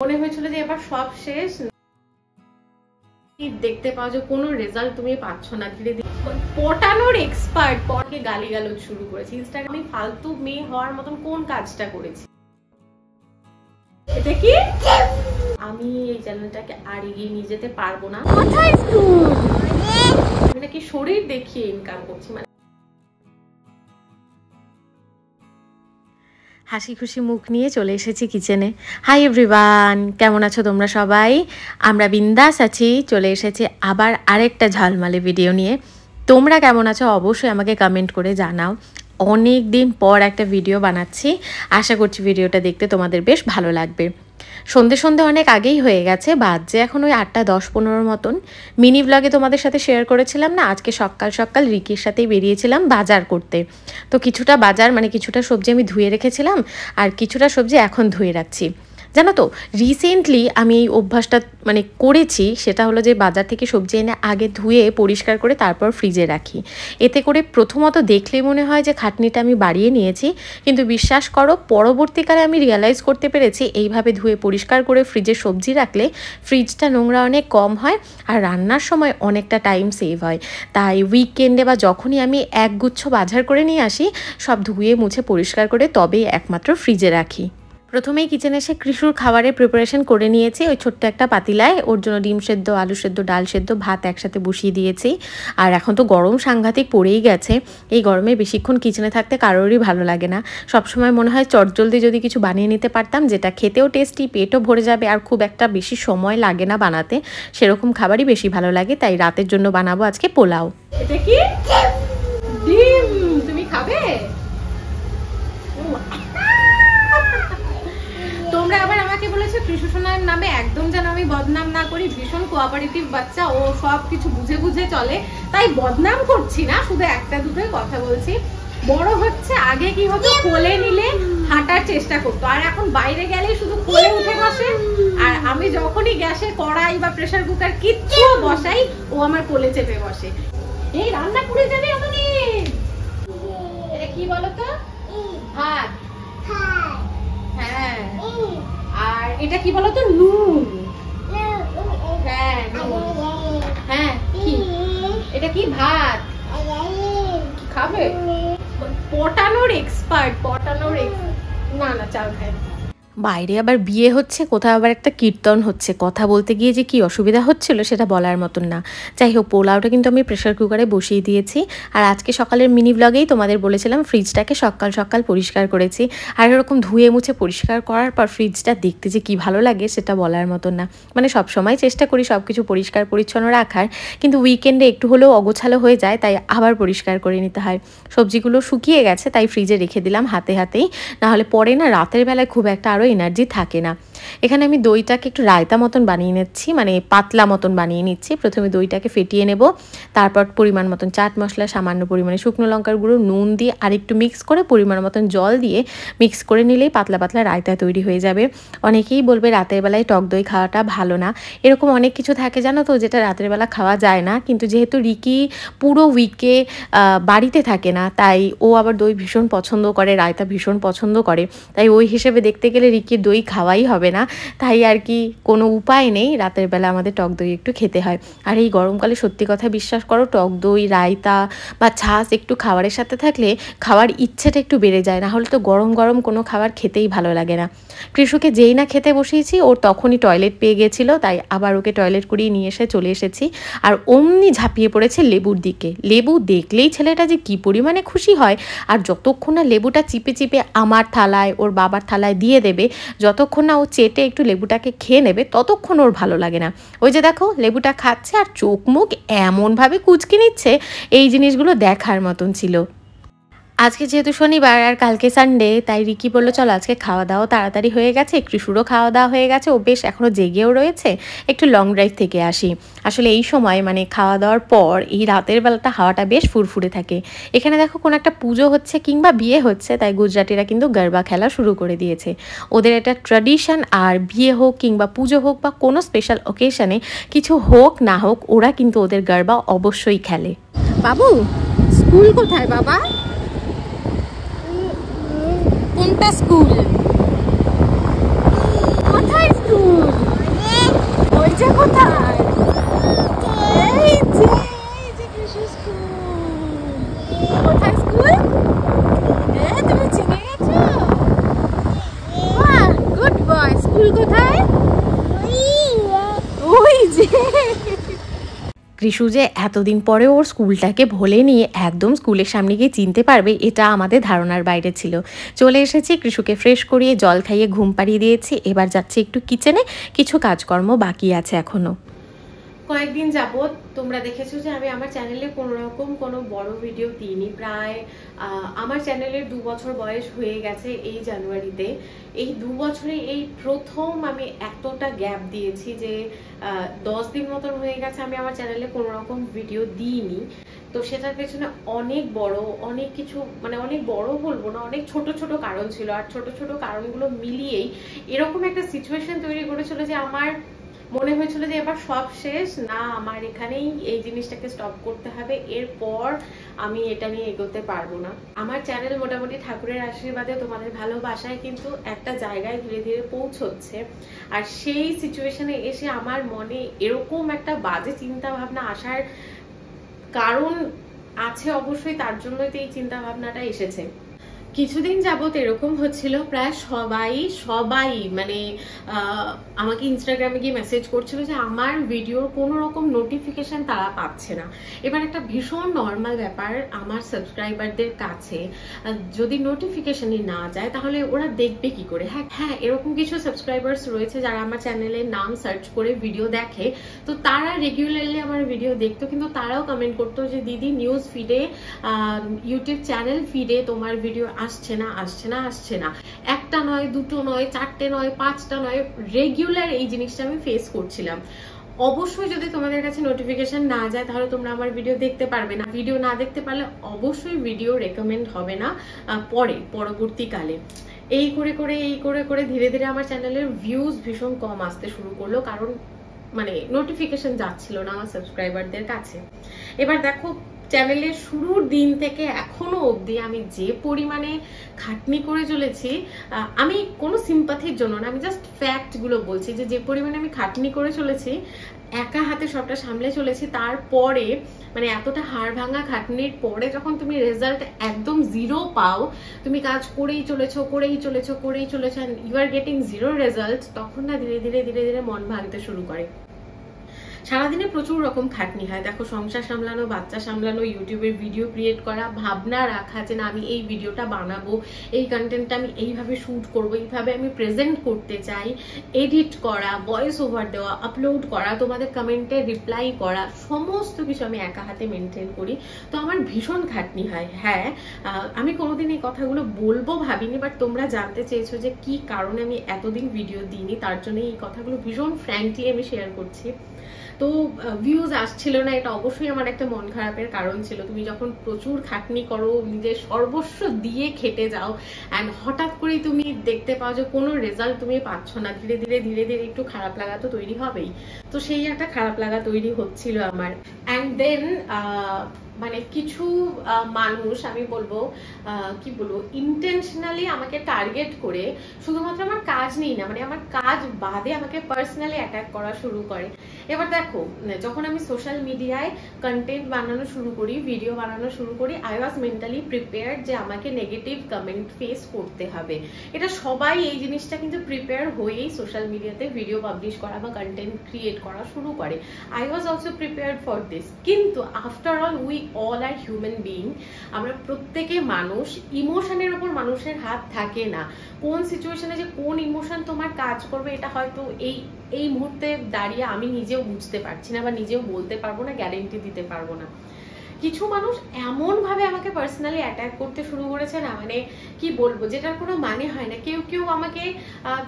মনে হয়েছিল যে এবার সব শেষ, দেখতে পাও যে কোনো রেজাল্ট তুমি পাচ্ছ না। ধীরে ধীরে পটানোর এক্সপার্ট, পরকে গালিগালাজ শুরু করেছি। ইনস্টাগ্রামে ফালতু মেয়ে হওয়ার মতন কোন কাজটা করেছি? এটা কি? আমি এই চ্যানেলটাকে আর এগিয়ে নিয়ে যেতে পারবো না। আমি নাকি শরীর দেখিয়ে ইনকাম করছি, মানে হাসি খুশি মুখ নিয়ে চলে এসেছি কিচেনে। হাই এভরিওয়ান, কেমন আছো তোমরা সবাই? আমরা বিন্দাস আছি। চলে এসেছি আবার আরেকটা ঝালমালে ভিডিও নিয়ে। তোমরা কেমন আছো অবশ্যই আমাকে কমেন্ট করে জানাও। অনেক দিন পর একটা ভিডিও বানাচ্ছি, আশা করছি ভিডিওটা দেখতে তোমাদের বেশ ভালো লাগবে। সন্ধে অনেক আগেই হয়ে গেছে, বাজে এখন ওই 8টা 10-15 মতন। মিনি ব্লগে তোমাদের সাথে শেয়ার করেছিলাম না, আজকে সকাল সকাল রিকির সাথেই বেরিয়েছিলাম বাজার করতে। তো কিছুটা বাজার মানে কিছুটা সবজি আমি ধুয়ে রেখেছিলাম, আর কিছুটা সবজি এখন ধুয়ে রাখছি। জানো তো, রিসেন্টলি আমি এই অভ্যাসটা মানে করেছি, সেটা হলো যে বাজার থেকে সবজি এনে আগে ধুয়ে পরিষ্কার করে তারপর ফ্রিজে রাখি। এতে করে প্রথমত দেখলেই মনে হয় যে খাটনিটা আমি বাড়িয়ে নিয়েছি, কিন্তু বিশ্বাস করো পরবর্তীকালে আমি রিয়েলাইজ করতে পেরেছি এইভাবে ধুয়ে পরিষ্কার করে ফ্রিজে সবজি রাখলে ফ্রিজটা নোংরা অনেক কম হয়, আর রান্নার সময় অনেকটা টাইম সেভ হয়। তাই উইকেন্ডে বা যখনই আমি একগুচ্ছ বাজার করে নিয়ে আসি, সব ধুয়ে মুছে পরিষ্কার করে তবেই একমাত্র ফ্রিজে রাখি। প্রথমেই কিচেনে এসে কৃষুর খাবারের প্রিপারেশন করে নিয়েছি। ওই ছোট্ট একটা পাতিলায় ওর জন্য ডিম সেদ্ধ, আলু সেদ্ধ, ডাল সেদ্ধ, ভাত একসাথে বসিয়ে দিয়েছি। আর এখন তো গরম সাংঘাতিক পড়েই গেছে। এই গরমে বেশিক্ষণ কিচেনে থাকতে কারোরই ভালো লাগে না। সবসময় মনে হয় চটজলদি যদি কিছু বানিয়ে নিতে পারতাম, যেটা খেতেও টেস্টি, পেটও ভরে যাবে, আর খুব একটা বেশি সময় লাগে না বানাতে, সেরকম খাবারই বেশি ভালো লাগে। তাই রাতের জন্য বানাবো আজকে পোলাও। এটা কি? ডিম তুমি খাবে? তোমরা আবার আমাকে বলেছো কৃষু সোনার নামে একদম যেন আমি বদনাম না করি। ভীষণ কোঅপারেটিভ বাচ্চা, ও সব কিছু বুঝে বুঝে চলে, তাই বদনাম করছি না, শুধু একটা দুটোই কথা বলছি। বড় হচ্ছে, আগে কি হতো কোলে নিলে হাঁটার চেষ্টা করতো, আর এখন বাইরে গেলেই শুধু কোলে উঠে বসে। আর আমি যখনই গ্যাসে কড়াই বা প্রেসার কুকার কিচ্ছু বসাই, ও আমার কোলে চেপে বসে। এই রান্না করে যাবে আমাদের। এটা কি বলতো? ভাত। হ্যাঁ, আর এটা কি বলতো? নুন। হ্যাঁ হ্যাঁ, কি এটা? কি ভাত খাবে? পটানোর এক্সপার্ট, না না চাল খায়। বাইরে আবার বিয়ে হচ্ছে, কোথাও আবার একটা কীর্তন হচ্ছে, কথা বলতে গিয়ে যে কি অসুবিধা হচ্ছিল সেটা বলার মতন না। যাই হোক, পোলাওটা কিন্তু আমি প্রেসার কুকারে বসিয়ে দিয়েছি। আর আজকে সকালের মিনি ব্লগেই তোমাদের বলেছিলাম ফ্রিজটাকে সকাল সকাল পরিষ্কার করেছি। আর এরকম ধুয়ে মুছে পরিষ্কার করার পর ফ্রিজটা দেখতে যে কি ভালো লাগে সেটা বলার মতন না। মানে সব সময় চেষ্টা করি সব কিছু পরিষ্কার পরিচ্ছন্ন রাখার, কিন্তু উইকেন্ডে একটু হলেও অগোছালো হয়ে যায়, তাই আবার পরিষ্কার করে নিতে হয়। সবজিগুলো শুকিয়ে গেছে, তাই ফ্রিজে রেখে দিলাম হাতেই, নাহলে পরে না রাতের বেলায় খুব একটা আরও এনার্জি থাকে না। এখানে আমি দইটাকে একটু রায়তা মতন বানিয়ে নিচ্ছি, মানে পাতলা মতন বানিয়ে নিচ্ছি। প্রথমে দইটাকে ফেটিয়ে নেব, তারপর পরিমাণ মতন চাট মশলা, সামান্য পরিমাণে শুকনো লঙ্কার গুঁড়ো, নুন দিয়ে আর একটু মিক্স করে পরিমাণ মতন জল দিয়ে মিক্স করে নিলেই পাতলা পাতলা রায়তা তৈরি হয়ে যাবে। অনেকেই বলবে রাতের বেলায় টক দই খাওয়াটা ভালো না, এরকম অনেক কিছু থাকে জানো তো, যেটা রাতের বেলা খাওয়া যায় না। কিন্তু যেহেতু রিকি পুরো উইকে বাড়িতে থাকে না, তাই ও আবার দই ভীষণ পছন্দ করে, রায়তা ভীষণ পছন্দ করে, তাই ওই হিসেবে দেখতে গেলে রিকির দই খাওয়াই হবে না। তাই আর কি কোনো উপায় নেই, রাতের বেলা আমাদের টক দই একটু খেতে হয়। আর এই গরমকালে সত্যি কথা বিশ্বাস করো, টক দই, রায়তা বা ছাঁচ একটু খাবারের সাথে থাকলে খাওয়ার ইচ্ছেটা একটু বেড়ে যায়, না হলে তো গরম গরম কোনো খাবার খেতেই ভালো লাগে না। কৃষুকে যেই না খেতে বসিয়েছি ওর তখনই টয়লেট পেয়ে গেছিলো, তাই আবার ওকে টয়লেট করিয়ে নিয়ে এসে চলে এসেছি। আর অমনি ঝাঁপিয়ে পড়েছে লেবুর দিকে। লেবু দেখলেই ছেলেটা যে কী পরিমাণে খুশি হয়, আর যতক্ষণ না লেবুটা চিপে চিপে আমার থালায় ওর বাবার থালায় দিয়ে দেবে, যতক্ষণ না ও চেটে একটু লেবুটাকে খেয়ে নেবে, ততক্ষণ ওর ভালো লাগে না। ওই যে দেখো লেবুটা খাচ্ছে আর চোখ মুখ এমনভাবে কুঁচকে নিচ্ছে, এই জিনিসগুলো দেখার মতন ছিল। আজকে যেহেতু শনিবার আর কালকে সানডে, তাই রিকি বললো চলো আজকে খাওয়া দাওয়া তাড়াতাড়ি হয়ে গেছে, কৃষুরও খাওয়া দাওয়া হয়ে গেছে, ও বেশ এখনও জেগেও রয়েছে, একটু লং ড্রাইভ থেকে আসি। আসলে এই সময় মানে খাওয়া দাওয়ার পর এই রাতের বেলাটা হাওয়াটা বেশ ফুরফুরে থাকে। এখানে দেখো কোনো একটা পুজো হচ্ছে কিংবা বিয়ে হচ্ছে, তাই গুজরাটিরা কিন্তু গরবা খেলা শুরু করে দিয়েছে। ওদের এটা ট্র্যাডিশন, আর বিয়ে হোক কিংবা পুজো হোক বা কোনো স্পেশাল অকেশনে কিছু হোক না হোক, ওরা কিন্তু ওদের গরবা অবশ্যই খেলে। বাবু স্কুল কোথায় বাবা? কোনটা স্কুল? কোথায় স্কুল? ওই যে কোথায়? এই যে কৃষি স্কুল। কোথায় স্কুল? তুমি চিনে গেছো? বাহ, গুড বয়। স্কুল কোথায়? ওই যে। কৃষু যে এতদিন পরে ওর স্কুলটাকে ভোলে নিয়ে একদম স্কুলের সামনে গিয়ে চিনতে পারবে, এটা আমাদের ধারণার বাইরে ছিল। চলে এসেছি, কৃষুকে ফ্রেশ করিয়ে জল খাইয়ে ঘুম পাড়িয়ে দিয়েছি। এবার যাচ্ছি একটু কিচেনে, কিছু কাজকর্ম বাকি আছে এখনো। কয়েকদিন যাবত তোমরা দেখেছো যে আমি আমার চ্যানেলে কোনো রকম কোনো বড় ভিডিও দিইনি। প্রায় আমার চ্যানেলের 2 বছর বয়স হয়ে গেছে এই জানুয়ারিতে। এই 2 বছরে এই প্রথম আমি এতটা গ্যাপ দিয়েছি যে 10 দিন মতন হয়ে গেছে আমি আমার চ্যানেলে কোনো রকম ভিডিও দিইনি। তো সেটার পেছনে অনেক বড় অনেক কিছু, মানে অনেক বড় বলবো না, অনেক ছোট ছোট কারণ ছিল। আর ছোট ছোট কারণগুলো মিলিয়েই এরকম একটা সিচুয়েশন তৈরি করেছিল যে আমার মনে হয়েছিল যে এবার সব শেষ, না আমার এখানেই এই জিনিসটাকে স্টপ করতে হবে, এরপর আমি এটা নিয়ে এগোতে পারবো না। আমার চ্যানেল মোটামুটি ঠাকুরের আশীর্বাদে তোমাদের ভালোবাসায় কিন্তু একটা জায়গায় ধীরে ধীরে পৌঁছচ্ছে। আর সেই সিচুয়েশনে এসে আমার মনে এরকম একটা বাজে চিন্তা ভাবনা আসার কারণ আছে অবশ্যই, তার জন্যই তো এই চিন্তা ভাবনাটা এসেছে। কিছুদিন যাবত এরকম হচ্ছিল, প্রায় সবাই মানে আমাকে ইনস্টাগ্রামে গিয়ে মেসেজ করছিল যে আমার ভিডিওর কোনো রকম নোটিফিকেশন তারা পাচ্ছে না। এবার একটা ভীষণ নর্মাল ব্যাপার, আমার সাবস্ক্রাইবারদের কাছে যদি নোটিফিকেশনই না যায় তাহলে ওরা দেখবে কি করে? হ্যাঁ, এরকম কিছু সাবস্ক্রাইবার্স রয়েছে যারা আমার চ্যানেলের নাম সার্চ করে ভিডিও দেখে, তো তারা রেগুলারলি আমার ভিডিও দেখতো, কিন্তু তারাও কমেন্ট করতো যে দিদি নিউজ ফিডে, ইউটিউব চ্যানেল ফিডে তোমার ভিডিও আসছে না। একটা নয়, দুটো নয়, 4টে নয়, 5টা নয়, রেগুলার এই জিনিসটা আমি ফেস করছিলাম। অবশ্যই যদি তোমাদের কাছে নোটিফিকেশন না যায় তাহলে তোমরা আমার ভিডিও দেখতে পারবে না। ভিডিও না দেখতে পারলে অবশ্যই ভিডিও রেকমেন্ড হবে না পরবর্তীকালে। এই করে ধীরে ধীরে আমার চ্যানেলের ভিউজ ভীষণ কম আসতে শুরু করলো, কারণ মানে নোটিফিকেশন যাচ্ছিল না আমার সাবস্ক্রাইবারদের কাছে। এবার দেখো, চ্যানেলের শুরুর দিন থেকে এখনো অবধি আমি যে পরিমাণে খাটনি করে চলেছি, আমি কোনো সিম্পাথির জন্য না, আমি জাস্ট ফ্যাক্ট গুলো বলছি যে পরিমাণে আমি খাটনি করে চলেছি, একা হাতে সবটা সামলে চলেছি, তারপরে মানে এতটা হাড় ভাঙা খাটনির পরে যখন তুমি রেজাল্ট একদম 0 পাও, তুমি কাজ করেই চলেছো ইউ আর গেটিং 0 রেজাল্ট, তখন না ধীরে ধীরে মন ভাঙতে শুরু করে। সারাদিনে প্রচুর রকম খাটনি হয়। দেখো, সংসার সামলানো, বাচ্চা সামলানো, ইউটিউবের ভিডিও ক্রিয়েট করা, ভাবনা রাখা যে না আমি এই ভিডিওটা বানাবো, এই কন্টেন্টটা আমি এইভাবে শুট করবো, এইভাবে আমি প্রেজেন্ট করতে চাই, এডিট করা, ভয়েস ওভার দেওয়া, আপলোড করা, তোমাদের কমেন্টে রিপ্লাই করা, সমস্ত কিছু আমি একা হাতে মেনটেন করি। তো আমার ভীষণ খাটনি হয়। হ্যাঁ, আমি কোনোদিন এই কথাগুলো বলবো ভাবিনি, বাট তোমরা জানতে চেয়েছো যে কি কারণে আমি এতদিন ভিডিও দিইনি, তার জন্য এই কথাগুলো ভীষণ ফ্র্যাঙ্কলি আমি শেয়ার করছি। তো ভিউজ আসছিল না, এটা অবশ্যই আমার একটা মন খারাপের কারণ ছিল। তুমি যখন প্রচুর খাটনি করো, নিজের সর্বস্ব দিয়ে খেটে যাও, অ্যান্ড হঠাৎ করেই তুমি দেখতে পাও যে কোনো রেজাল্ট তুমি পাচ্ছ না, ধীরে ধীরে একটু খারাপ লাগা তো তৈরি হবেই। তো সেই একটা খারাপ লাগা তৈরি হচ্ছিল আমার। অ্যান্ড দেন মানে কিছু মানুষ, আমি বলবো কি বলবো, ইন্টেনশনালি আমাকে টার্গেট করে শুধুমাত্র আমার কাজ নেই না, মানে আমার কাজ বাদে আমাকে পার্সোনালি অ্যাটাক করা শুরু করে। এবার দেখো, যখন আমি সোশ্যাল মিডিয়ায় কন্টেন্ট বানানো শুরু করি, ভিডিও বানানো শুরু করি, আই ওয়াজ মেন্টালি প্রিপেয়ার্ড যে আমাকে নেগেটিভ কমেন্ট ফেস করতে হবে। এটা সবাই এই জিনিসটা কিন্তু প্রিপেয়ার হয়েই সোশ্যাল মিডিয়াতে ভিডিও পাবলিশ করা বা কন্টেন্ট ক্রিয়েট করা শুরু করে। I was also prepared for this. কিন্তু after all we all are human being, আমরা প্রত্যেকে মানুষ, ইমোশনের উপর মানুষের হাত থাকে না। কোন সিচুয়েশনে যে কোন ইমোশন তোমার কাজ করবে এটা হয়তো এই মুহূর্তে দাঁড়িয়ে আমি নিজেও বুঝতে পারছি না, বা নিজেও বলতে পারবো না, গ্যারেন্টি দিতে পারবো না। কিছু মানুষ এমন ভাবে আমাকে পার্সোনালি অ্যাটাক করতে শুরু করেছে না, মানে কি বলবো, যেটার কোনো মানে হয় না। কেউ আমাকে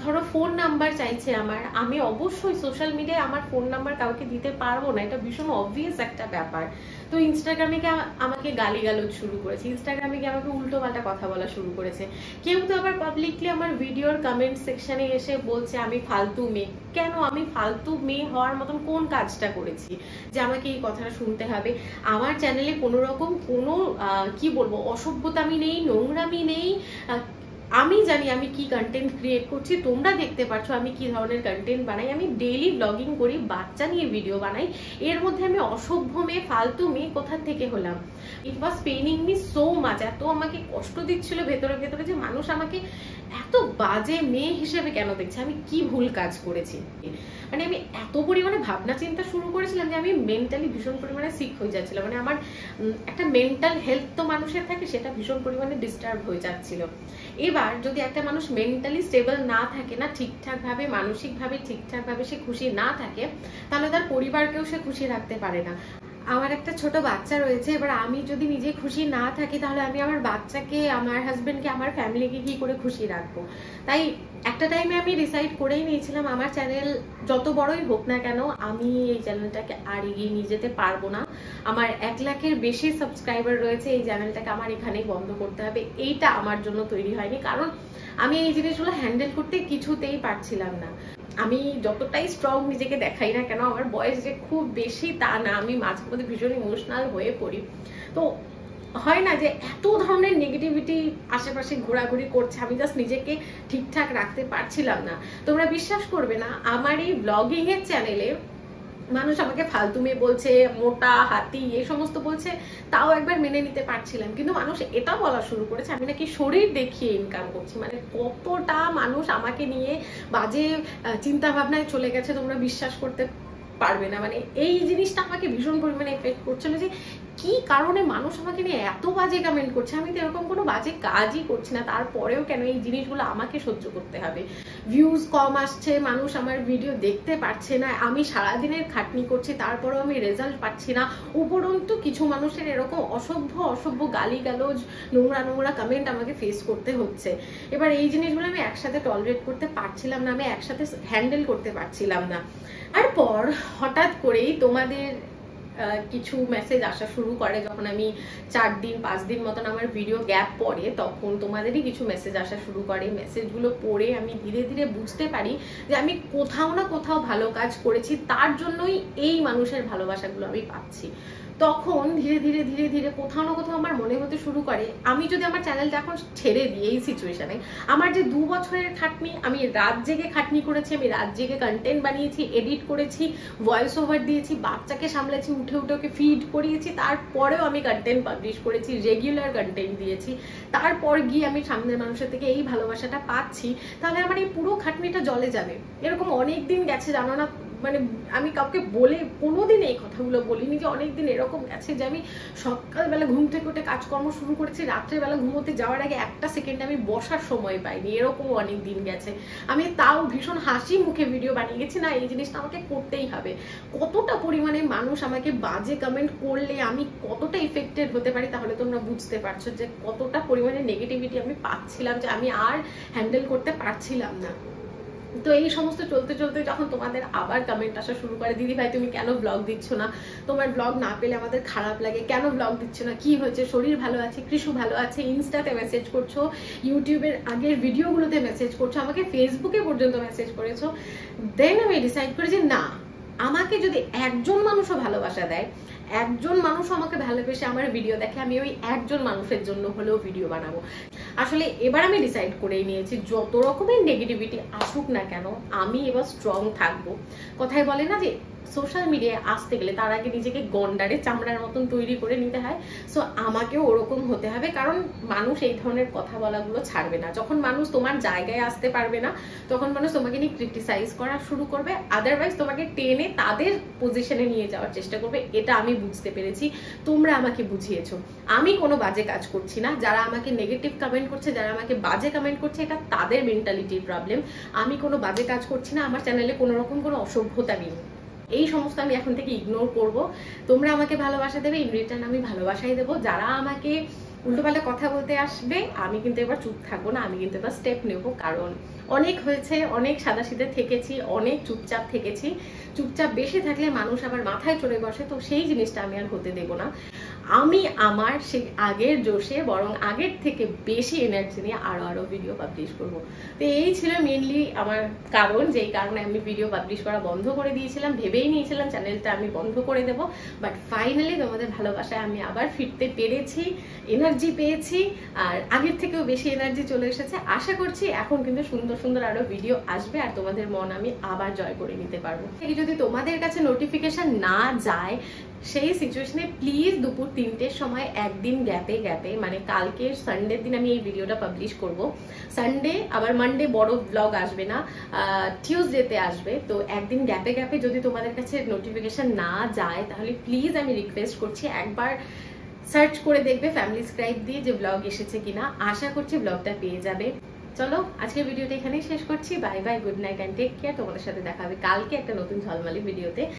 ধরো ফোন নাম্বার চাইছে আমার, আমি অবশ্যই সোশ্যাল মিডিয়ায় আমার ফোন নাম্বার কাউকে দিতে পারবো না, এটা ভীষণ অবভিয়াস একটা ব্যাপার। তো ইনস্টাগ্রামে গিয়ে আমাকে গালিগালাজ শুরু করেছে, ইনস্টাগ্রামে গিয়ে আমাকে উল্টো পাল্টা কথা বলা শুরু করেছে। কেউ তো আবার পাবলিকলি আমার ভিডিওর কমেন্ট সেকশনে এসে বলছে আমি ফালতু মেয়ে। কেন আমি ফালতু মেয়ে হওয়ার মতন কোন কাজটা করেছি যে আমাকে এই কথাটা শুনতে হবে? আমার চ্যানেলে কোনো রকম কোনো কি বলবো অসভ্যতামি নেই, নোংরামি নেই, আমি জানি আমি কি কন্টেন্ট ক্রিয়েট করছি, তোমরা দেখতে পাচ্ছ আমি কি ধরনের কন্টেন্ট বানাই। আমি ডেইলি ব্লগিং করি, বাচ্চা নিয়ে ভিডিও বানাই, এর মধ্যে আমি অসভ্য মেয়ে, ফালতু মেয়ে কোথা থেকে হলাম? ইট ওয়াজ পেইনিং মি সো মাচ। এত আমাকে কষ্ট দিচ্ছিল ভেতরে ভেতরে যে মানুষ আমাকে এত বাজে মেয়ে হিসেবে কেন দেখছে, আমি কি ভুল কাজ করেছি। মানে আমি এত পরিমাণে ভাবনা চিন্তা শুরু করেছিলাম যে আমি মেন্টালি ভীষণ পরিমাণে সিক হয়ে যাচ্ছিলাম। মানে আমার একটা মেন্টাল হেলথ তো মানুষের থাকে, সেটা ভীষণ পরিমাণে ডিস্টার্ব হয়ে যাচ্ছিল। এবার যদি একটা মানুষ মেন্টালি স্টেবল না থাকে না, ঠিকঠাক ভাবে মানসিকভাবে ঠিকঠাক ভাবে সে খুশি না থাকে, তাহলে তার পরিবারকেও সে খুশি রাখতে পারে না। আমার একটা ছোট বাচ্চা রয়েছে, এবার আমি যদি নিজে খুশি না থাকি তাহলে আমি আমার বাচ্চাকে, আমার হাজবেন্ডকে, আমার ফ্যামিলিকে কি করে খুশি রাখবো? তাই একটা টাইমে আমি ডিসাইড করেই নিয়েছিলাম আমার চ্যানেল যত বড়ই হোক না কেন, আমি এই চ্যানেলটাকে আর এগিয়ে নিয়ে যেতে পারবো না। আমার 1 লাখের বেশি সাবস্ক্রাইবার রয়েছে, এই চ্যানেলটাকে আমার এখানেই বন্ধ করতে হবে। এইটা আমার জন্য তৈরি হয়নি, কারণ আমি এই জিনিসগুলো হ্যান্ডেল করতে কিছুতেই পারছিলাম না। আমি যতটাই স্ট্রং নিজেকে দেখাই না কেন, আমার বয়স যে খুব বেশি তা না, আমি মাঝে মধ্যে ভীষণ ইমোশনাল হয়ে পড়ি। তো হয় না যে এত ধরনের নেগেটিভিটি আশেপাশে ঘোরাঘুরি করছে, আমি জাস্ট নিজেকে ঠিকঠাক রাখতে পারছিলাম না। তোমরা বিশ্বাস করবে না, আমার এই ব্লগিং এর চ্যানেলে মানুষ আমাকে ফালতু মেয়ে বলছে, মোটা, হাতি, এই সমস্ত বলছে, তাও একবার মেনে নিতে পারছিলাম। কিন্তু মানুষ এটা বলা শুরু করেছে আমি নাকি শরীর দেখিয়ে ইনকাম করছি। মানে কতটা মানুষ আমাকে নিয়ে বাজে চিন্তা ভাবনায় চলে গেছে তোমরা বিশ্বাস করতে পারবে না। মানে এই জিনিসটা আমাকে ভীষণ পরিমাণে এফেক্ট করছিল যে কি কারণে মানুষ আমাকে নিয়ে এত বাজে কমেন্ট করছে। আমি তো এরকম কোনো বাজে কাজই করছি না, তারপরেও কেন এই জিনিসগুলো আমাকে সহ্য করতে হবে? ভিউজ কম আসছে, মানুষ আমার ভিডিও দেখতে পারছে না, আমি সারাদিনের খাটনি করছি তারপরেও আমি রেজাল্ট পাচ্ছি না। উপরন্তু কিছু মানুষের এরকম অসভ্য গালিগালাজ, নোংরা কমেন্ট আমাকে ফেস করতে হচ্ছে। এবার এই জিনিসগুলো আমি একসাথে টলারেট করতে পারছিলাম না, আমি একসাথে হ্যান্ডেল করতে পারছিলাম না। তারপর হঠাৎ করেই তোমাদের কিছু মেসেজ আসা শুরু করে, যখন আমি 4 দিন 5 দিন মতন আমার ভিডিও গ্যাপ পড়ে, তখন তোমাদেরই কিছু মেসেজ আসা শুরু করে। মেসেজগুলো পড়ে আমি ধীরে ধীরে বুঝতে পারি যে আমি কোথাও না কোথাও ভালো কাজ করেছি, তার জন্যই এই মানুষের ভালোবাসাগুলো আমি পাচ্ছি। তখন ধীরে ধীরে ধীরে ধীরে কোথাও না কোথাও আমার মনে হতে শুরু করে আমি যদি আমার চ্যানেলটা এখন ছেড়ে দিই এই সিচুয়েশনে, আমার যে 2 বছরের খাটনি, আমি রাত জেগে খাটনি করেছি, আমি রাত জেগে কন্টেন্ট বানিয়েছি, এডিট করেছি, ভয়েস ওভার দিয়েছি, বাচ্চাকে সামলেছি, উঠে ওকে ফিড করিয়েছি, তারপরেও আমি কন্টেন্ট পাবলিশ করেছি, রেগুলার কন্টেন্ট দিয়েছি, তারপর গিয়ে আমি সামনের মানুষের থেকে এই ভালোবাসাটা পাচ্ছি, তাহলে আমার এই পুরো খাটনিটা জলে যাবে। এরকম অনেক দিন গেছে জানো না, মানে আমি কাউকে বলে কোনোদিন এই কথাগুলো বলিনি যে অনেকদিন এরকম গেছে যে আমি সকালবেলা ঘুম থেকে উঠে কাজকর্ম শুরু করেছি, রাত্রেবেলা ঘুমোতে যাওয়ার আগে একটা সেকেন্ড আমি বসার সময় পাইনি, এরকম অনেক দিন গেছে। আমি তাও ভীষণ হাসি মুখে ভিডিও বানিয়ে গেছি, না এই জিনিসটা আমাকে করতেই হবে। কতটা পরিমাণে মানুষ আমাকে বাজে কমেন্ট করলে আমি কতটা ইফেক্টেড হতে পারি, তাহলে তোমরা বুঝতে পারছো যে কতটা পরিমাণে নেগেটিভিটি আমি পাচ্ছিলাম, যে আমি আর হ্যান্ডেল করতে পারছিলাম না। তো এই সমস্ত চলতে চলতে যখন তোমাদের আবার কমেন্ট আসা শুরু করে, দিদি ভাই তুমি কেন ব্লগ দিচ্ছ না, তোমার ব্লগ না পেলে আমাদের খারাপ লাগে, কেন ব্লগ দিচ্ছ না, কি হয়েছে, শরীর ভালো আছে, কৃষু ভালো আছে, ইনস্টাতে মেসেজ করছো, ইউটিউবের আগের ভিডিওগুলোতে মেসেজ করছো, আমাকে ফেসবুকে পর্যন্ত মেসেজ করেছো। দেন আমি ডিসাইড করি যে না, আমাকে যদি একজন মানুষও ভালোবাসা দেয়, একজন মানুষ আমাকে ভালোবেসে আমার ভিডিও দেখে, আমি ওই একজন মানুষের জন্য হলেও ভিডিও বানাবো। আসলে এবার আমি ডিসাইড করেই নিয়েছি যত রকমের নেগেটিভিটি আসুক না কেন আমি এবার স্ট্রং থাকবো। কথায় বলে না যে সোশ্যাল মিডিয়ায় আসতে গেলে তার আগে নিজেকে গন্ডারে চামড়ার মতন তৈরি করে নিতে হয়, সো আমাকেও ওরকম হতে হবে, কারণ মানুষ এই ধরনের কথা বলাগুলো ছাড়বে না। যখন মানুষ তোমার জায়গায় আসতে পারবে না তখন মানুষ তোমাকে নিয়ে ক্রিটিসাইজ করা শুরু করবে, আদারওয়াইজ তোমাকে টেনে তাদের পজিশনে নিয়ে যাওয়ার চেষ্টা করবে। এটা আমি বুঝতে পেরেছি, তোমরা আমাকে বুঝিয়েছো। আমি কোনো বাজে কাজ করছি না, যারা আমাকে নেগেটিভ কমেন্ট করছে, যারা আমাকে বাজে কমেন্ট করছে, এটা তাদের মেন্টালিটির প্রবলেম। আমি কোনো বাজে কাজ করছি না, আমার চ্যানেলে কোনো রকম কোনো অসভ্যতা নেই, এই সমস্ত আমি এখন থেকে ইগনোর করব। তোমরা আমাকে ভালোবাসা দেবে, ইন রিটার্ন আমি ভালোবাসাই দেবো। যারা আমাকে উল্টোপাল্টা কথা বলতে আসবে আমি কিন্তু এবার চুপ থাকবো না, আমি কিন্তু এবার স্টেপ নেব, কারণ অনেক হয়েছে, অনেক সাদাসিধে থেকেছি, অনেক চুপচাপ থেকেছি। চুপচাপ বেশি থাকলে মানুষ আবার মাথায় চড়ে বসে, তো সেই জিনিসটা আমি আর হতে দেব না। আমি আমার সেই আগের জোশে বরং আগের থেকে বেশি এনার্জি নিয়ে আরো ভিডিও পাবলিশ করব। তো এই ছিল মেনলি আমার কারণ, যেই কারণে আমি ভিডিও পাবলিশ করা বন্ধ করে দিয়েছিলাম। ভেবেই নিয়েছিলাম চ্যানেলটা আমি বন্ধ করে দেব, বাট ফাইনালি তোমাদের ভালোবাসায় আমি আবার ফিরতে পেরেছি, এনার্জি পেয়েছি, আর আগের থেকেও বেশি এনার্জি চলে এসেছে। আশা করছি এখন কিন্তু সুন্দর সুন্দর আরো ভিডিও আসবে আর তোমাদের মন আমি আবার জয় করে নিতে পারবো। যদি তোমাদের কাছে নোটিফিকেশন না যায় সেই সিচুয়েশনে প্লিজ দুপুর 3টের সময় একদিন গ্যাপে মানে কালকে সানডের দিন আমি এই ভিডিওটা পাবলিশ করব। সানডে আবার মানডে বড় ব্লগ আসবে না, টিউসডেতে আসবে। তো একদিন গ্যাপে যদি তোমাদের কাছে নোটিফিকেশন না যায় তাহলে প্লিজ আমি রিকোয়েস্ট করছি একবার সার্চ করে দেখবে ফ্যামিলি স্ক্রাইব দিয়ে যে ব্লগ এসেছে কিনা। আশা করছি ব্লগটা পেয়ে যাবে। চলো আজকের ভিডিওটা এখানেই শেষ করছি। Bye bye, good night and take care. তোমাদের সাথে দেখা হবে কালকে একটা নতুন ঝলমালি ভিডিওতে।